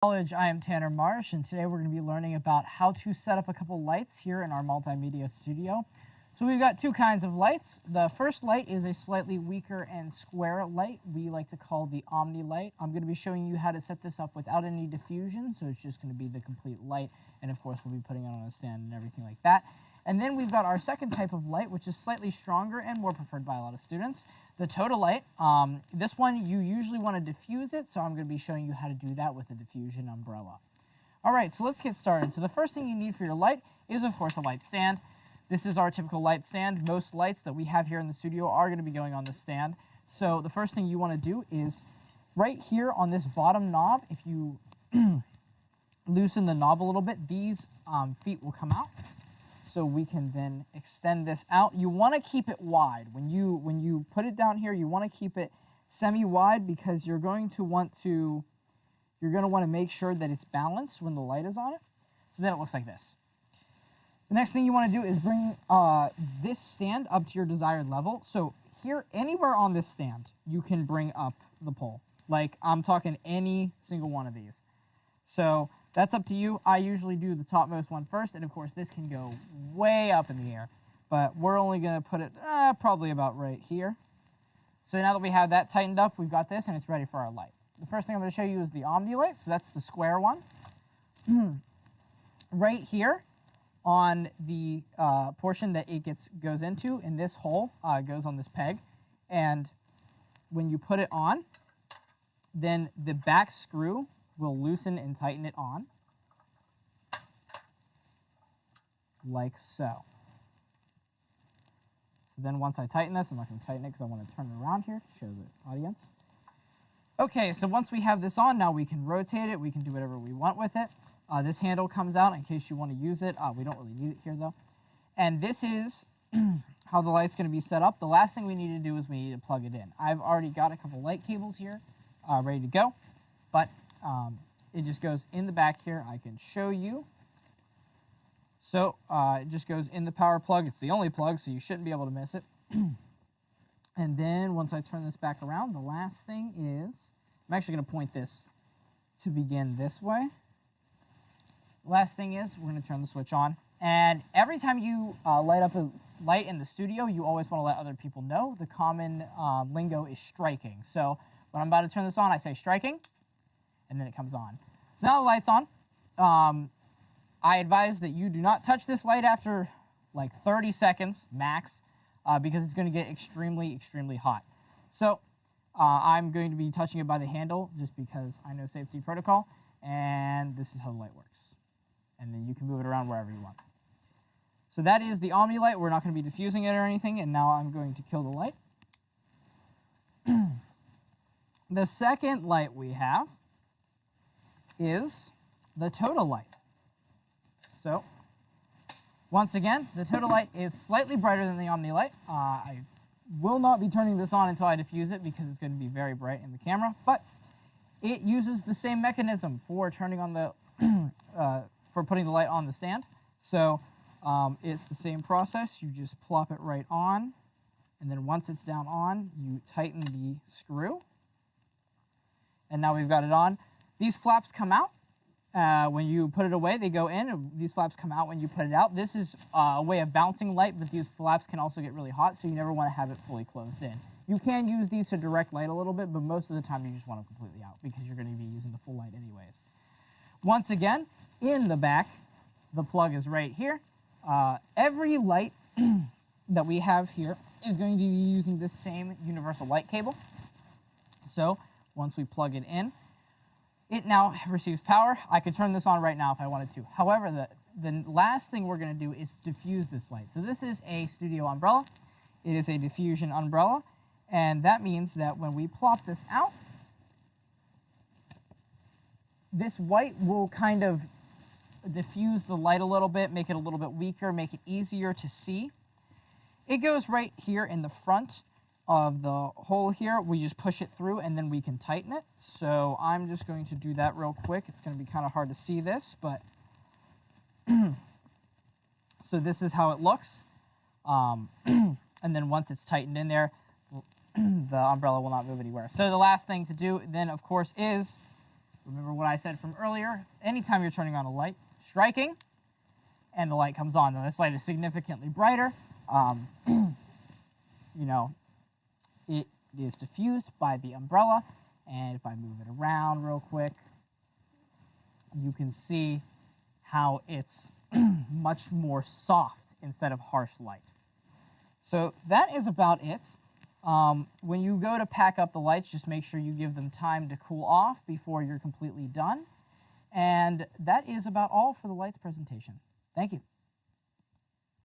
College. I am Tanner Marsh, and today we're going to be learning about how to set up a couple lights here in our multimedia studio. So we've got two kinds of lights. The first light is a slightly weaker and square light we like to call the Omni light. I'm going to be showing you how to set this up without any diffusion, so it's just going to be the complete light, and of course we'll be putting it on a stand and everything like that. And then we've got our second type of light, which is slightly stronger and more preferred by a lot of students, the total light. This one, you usually want to diffuse it, so I'm going to be showing you how to do that with a diffusion umbrella. All right, so let's get started. So the first thing you need for your light is, of course, a light stand. This is our typical light stand. Most lights that we have here in the studio are going to be going on this stand. So the first thing you want to do is right here on this bottom knob, if you loosen the knob a little bit, these feet will come out. So we can then extend this out. You want to keep it wide. When you put it down here, you want to keep it semi-wide because you're going to want to make sure that it's balanced when the light is on it. So then it looks like this. The next thing you want to do is bring this stand up to your desired level. So here, anywhere on this stand, you can bring up the pole. Like I'm talking any single one of these. So that's up to you. I usually do the topmost one first, and of course this can go way up in the air, but we're only going to put it probably about right here. So now that we have that tightened up, we've got this, and it's ready for our light. The first thing I'm going to show you is the Omni light, so that's the square one. Right here on the portion that it goes into, in this hole, goes on this peg, and when you put it on, then the back screw will loosen and tighten it on, like so. So then once I tighten this, I'm not going to tighten it because I want to turn it around here to show the audience. Okay, so once we have this on, now we can rotate it. We can do whatever we want with it. This handle comes out in case you want to use it. We don't really need it here, though. And this is how the light's going to be set up. The last thing we need to do is we need to plug it in. I've already got a couple light cables here ready to go, but it just goes in the back here. I can show you. So it just goes in the power plug. It's the only plug, so you shouldn't be able to miss it. And then once I turn this back around, the last thing is, I'm actually going to point this to begin this way. The last thing is we're going to turn the switch on. And every time you light up a light in the studio, you always want to let other people know. The common lingo is striking. So when I'm about to turn this on, I say striking, and then it comes on. So now the light's on. I advise that you do not touch this light after like 30 seconds max because it's going to get extremely, extremely hot. So I'm going to be touching it by the handle just because I know safety protocol, and this is how the light works. And then you can move it around wherever you want. So that is the Omni light. We're not going to be diffusing it or anything, and now I'm going to kill the light. The second light we have is the total light. So once again, the total light is slightly brighter than the Omni light. I will not be turning this on until I diffuse it because it's going to be very bright in the camera, but it uses the same mechanism for turning on the for putting the light on the stand. So it's the same process. You just plop it right on, and then once it's down on, you tighten the screw. And now we've got it on. These flaps come out. When you put it away, they go in. And these flaps come out when you put it out. This is a way of bouncing light, but these flaps can also get really hot, so you never want to have it fully closed in. You can use these to direct light a little bit, but most of the time you just want them completely out because you're going to be using the full light anyways. Once again, in the back, the plug is right here. Every light that we have here is going to be using this same universal light cable. So once we plug it in, it now receives power. I could turn this on right now if I wanted to. However, the last thing we're going to do is diffuse this light. So this is a studio umbrella. It is a diffusion umbrella, and that means that when we plop this out, this white will kind of diffuse the light a little bit, make it a little bit weaker, make it easier to see. It goes right here in the front of the hole here. We just push it through and then we can tighten it. So I'm just going to do that real quick. It's going to be kind of hard to see this, but so this is how it looks. And then once it's tightened in there, the umbrella will not move anywhere. So the last thing to do then, of course, is Remember what I said from earlier, anytime you're turning on a light, striking, and the light comes on. Now this light is significantly brighter. You know, it is diffused by the umbrella, and if I move it around real quick, you can see how it's much more soft instead of harsh light. So that is about it. When you go to pack up the lights, just make sure you give them time to cool off before you're completely done. And that is about all for the lights presentation. Thank you.